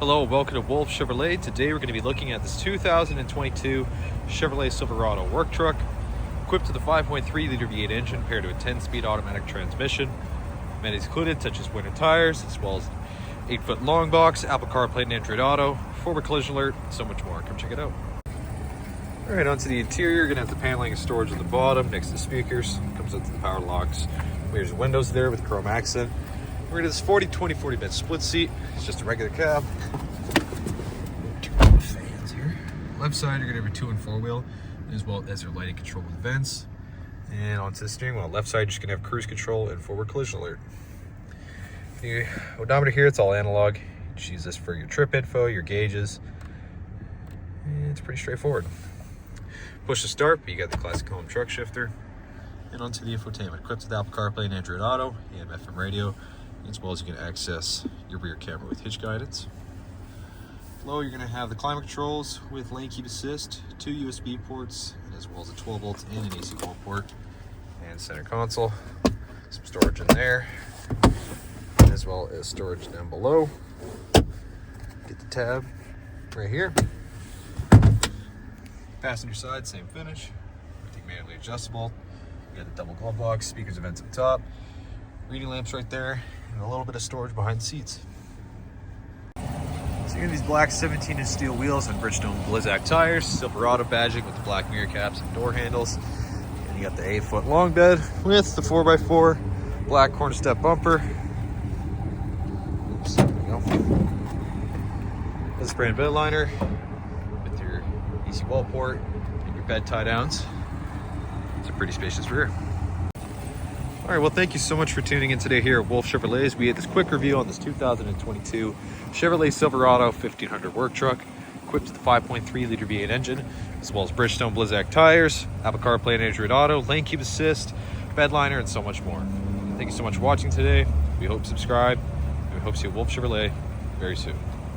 Hello, welcome to Wolfe Chevrolet. Today we're going to be looking at this 2022 Chevrolet Silverado work truck, equipped with a 5.3-liter V8 engine paired to a 10-speed automatic transmission. Amenities included such as winter tires, as well as 8-foot long box, Apple CarPlay and Android Auto, forward collision alert, and so much more. Come check it out. All right, onto the interior, you're going to have the paneling and storage at the bottom next to the speakers. Comes up to the power locks. There's windows there with chrome accent. We're going to this 40-20-40 bed split seat. It's just a regular cab. Turn the fans here. Left side, you're going to have a 2- and 4-wheel, as well as your lighting control with vents. And onto the steering wheel. Left side, you're just going to have cruise control and forward collision alert. The odometer here, it's all analog. You just use this for your trip info, your gauges. And it's pretty straightforward. Push to start, but you got the classic home truck shifter. And onto the infotainment, equipped with Apple CarPlay and Android Auto, AM/FM radio, as well as you can access your rear camera with hitch guidance. Below, you're going to have the climate controls with lane keep assist, 2 USB ports, as well as a 12 volts and an AC wall port, and center console. Some storage in there, as well as storage down below. Get the tab right here. Passenger side, same finish. Everything manually adjustable. You got the double glove box, speakers and vents up top, reading lamps right there, and a little bit of storage behind the seats. So you got these black 17-inch steel wheels and Bridgestone Blizzak tires, Silverado badging with the black mirror caps and door handles. And you got the 8-foot long bed with the 4x4 black corner step bumper. Oops, there we go. This brand bed liner with your AC wall port and your bed tie downs. It's a pretty spacious rear. All right, well, thank you so much for tuning in today here at Wolfe Chevrolet as we had this quick review on this 2022 Chevrolet Silverado 1500 work truck, equipped with a 5.3-liter V8 engine, as well as Bridgestone Blizzak tires, Apple CarPlay and Android Auto, lane keep assist, bed liner, and so much more. Thank you so much for watching today. We hope you subscribe, and we hope to see you at Wolfe Chevrolet very soon.